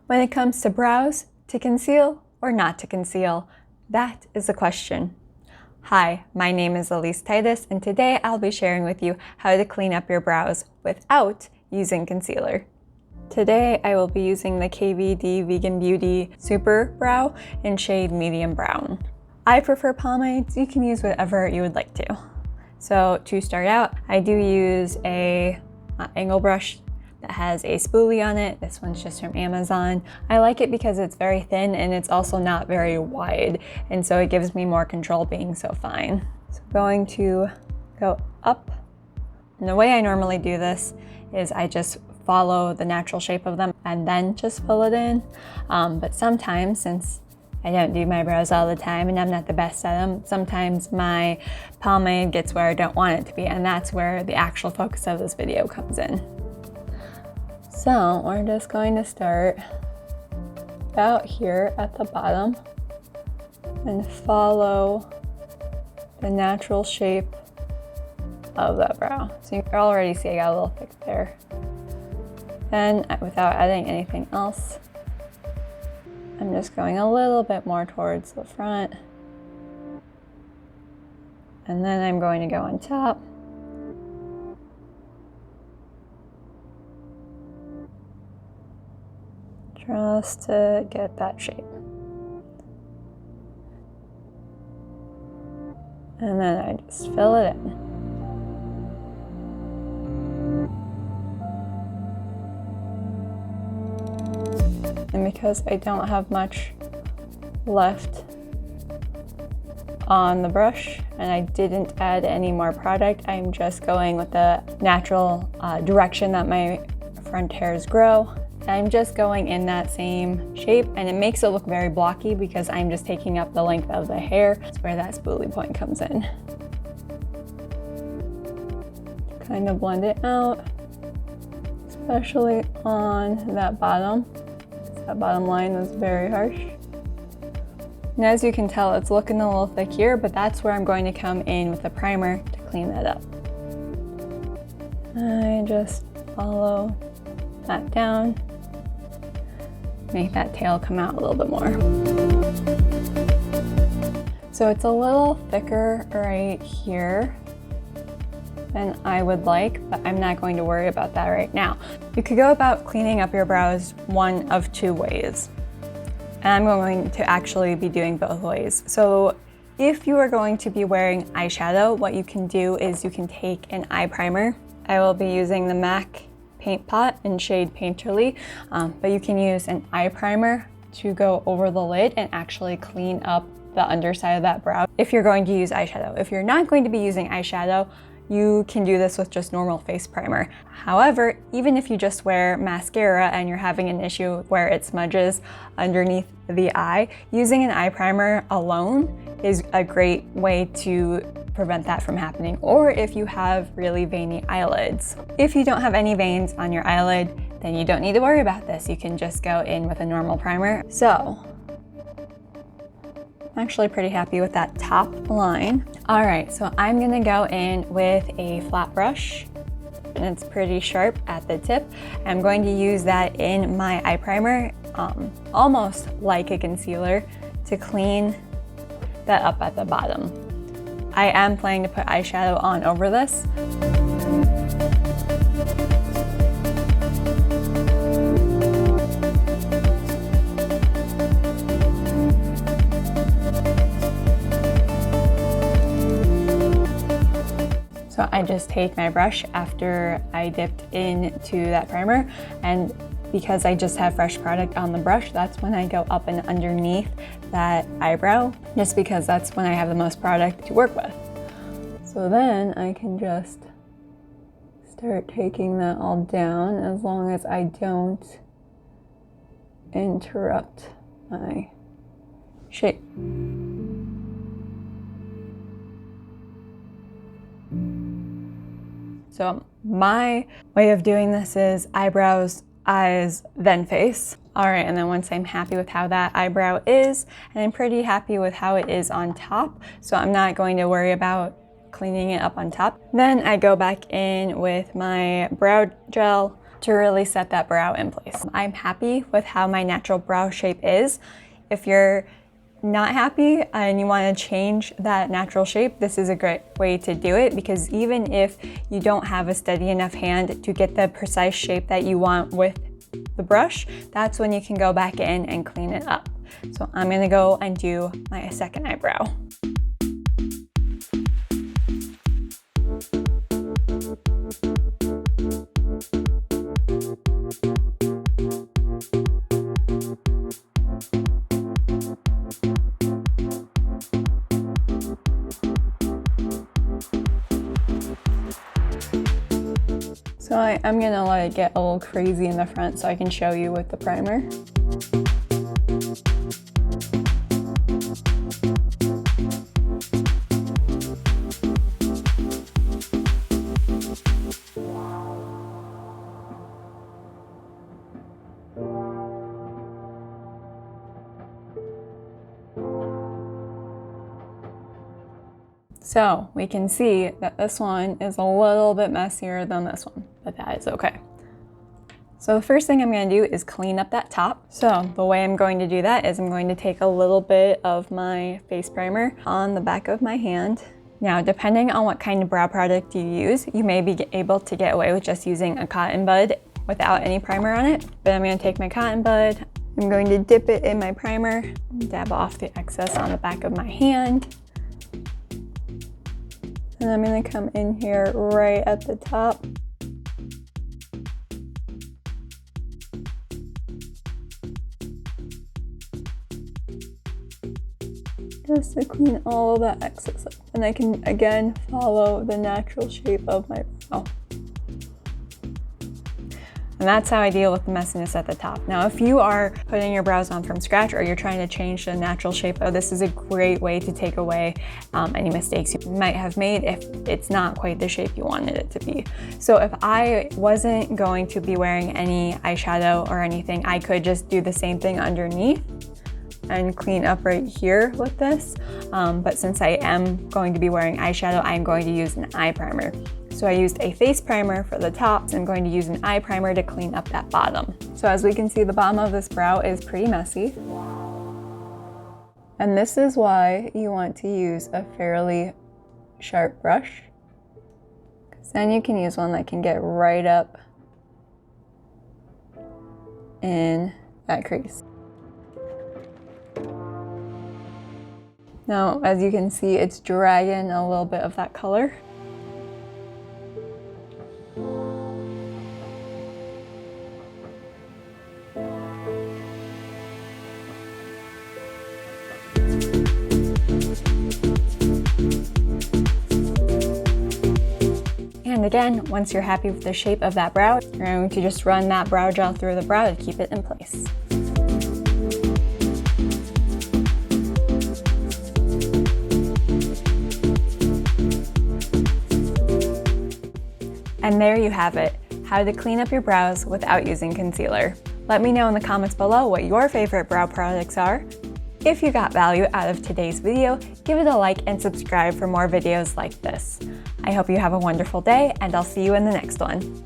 When it comes to brows, to conceal or not to conceal, that is the question. Hi, my name is Elyse Titus, and today I'll be sharing with you how to clean up your brows without using concealer. Today I will be using the KVD Vegan Beauty Super Brow in shade medium brown. I prefer pomades. You can use whatever you would like to. So to start out, I do use a angle brush that has a spoolie on it. This one's just from Amazon. I like it because it's very thin and it's also not very wide, and so it gives me more control being so fine. So I'm going to go up. And the way I normally do this is I just follow the natural shape of them and then just fill it in. But sometimes, since I don't do my brows all the time and I'm not the best at them, sometimes my pomade gets where I don't want it to be, and that's where the actual focus of this video comes in. So we're just going to start about here at the bottom and follow the natural shape of that brow. So you can already see I got a little thick there. Then, without adding anything else, I'm just going a little bit more towards the front. And then I'm going to go on top. Just to get that shape. And then I just fill it in. And because I don't have much left on the brush and I didn't add any more product, I'm just going with the natural direction that my front hairs grow. I'm just going in that same shape, and it makes it look very blocky because I'm just taking up the length of the hair. That's where that spoolie point comes in. Kind of blend it out, especially on that bottom. That bottom line was very harsh. And as you can tell, it's looking a little thick here, but that's where I'm going to come in with a primer to clean that up. I just follow that down. Make that tail come out a little bit more. So it's a little thicker right here than I would like, but I'm not going to worry about that right now. You could go about cleaning up your brows one of two ways. And I'm going to actually be doing both ways. So if you are going to be wearing eyeshadow, what you can do is you can take an eye primer. I will be using the MAC Paint Pot in shade Painterly, but you can use an eye primer to go over the lid and actually clean up the underside of that brow if you're going to use eyeshadow. If you're not going to be using eyeshadow, you can do this with just normal face primer. However, even if you just wear mascara and you're having an issue where it smudges underneath the eye, using an eye primer alone is a great way to prevent that from happening, or if you have really veiny eyelids. If you don't have any veins on your eyelid, then you don't need to worry about this. You can just go in with a normal primer. So I'm actually pretty happy with that top line. All right, so I'm gonna go in with a flat brush, and it's pretty sharp at the tip. I'm going to use that in my eye primer, almost like a concealer, to clean that up at the bottom. I am planning to put eyeshadow on over this. So I just take my brush after I dipped into that primer, and because I just have fresh product on the brush, that's when I go up and underneath that eyebrow, just because that's when I have the most product to work with. So then I can just start taking that all down, as long as I don't interrupt my shape. So my way of doing this is eyebrows, eyes, then face. All right, and then once I'm happy with how that eyebrow is, and I'm pretty happy with how it is on top, so I'm not going to worry about cleaning it up on top. Then I go back in with my brow gel. to really set that brow in place. I'm happy with how my natural brow shape is. If you're not happy and you want to change that natural shape, this is a great way to do it, because even if you don't have a steady enough hand to get the precise shape that you want with the brush, that's when you can go back in and clean it up. So I'm going to go and do my second eyebrow. So I'm gonna let it get a little crazy in the front so I can show you with the primer. So we can see that this one is a little bit messier than this one, but that is okay. So the first thing I'm going to do is clean up that top. So the way I'm going to do that is I'm going to take a little bit of my face primer on the back of my hand. Now, depending on what kind of brow product you use, you may be able to get away with just using a cotton bud without any primer on it. But I'm going to take my cotton bud, I'm going to dip it in my primer, dab off the excess on the back of my hand. And I'm going to come in here right at the top. Just to clean all of that excess up. And I can, again, follow the natural shape of my brow. And that's how I deal with the messiness at the top. Now, if you are putting your brows on from scratch or you're trying to change the natural shape, this is a great way to take away any mistakes you might have made if it's not quite the shape you wanted it to be. So if I wasn't going to be wearing any eyeshadow or anything, I could just do the same thing underneath and clean up right here with this. But since I am going to be wearing eyeshadow, I'm going to use an eye primer. So I used a face primer for the top, I'm going to use an eye primer to clean up that bottom. So as we can see, the bottom of this brow is pretty messy. And this is why you want to use a fairly sharp brush, because then you can use one that can get right up in that crease. Now, as you can see, it's dragging a little bit of that color. And again, once you're happy with the shape of that brow, you're going to just run that brow gel through the brow to keep it in place. And there you have it, how to clean up your brows without using concealer. Let me know in the comments below what your favorite brow products are. If you got value out of today's video, give it a like and subscribe for more videos like this. I hope you have a wonderful day, and I'll see you in the next one.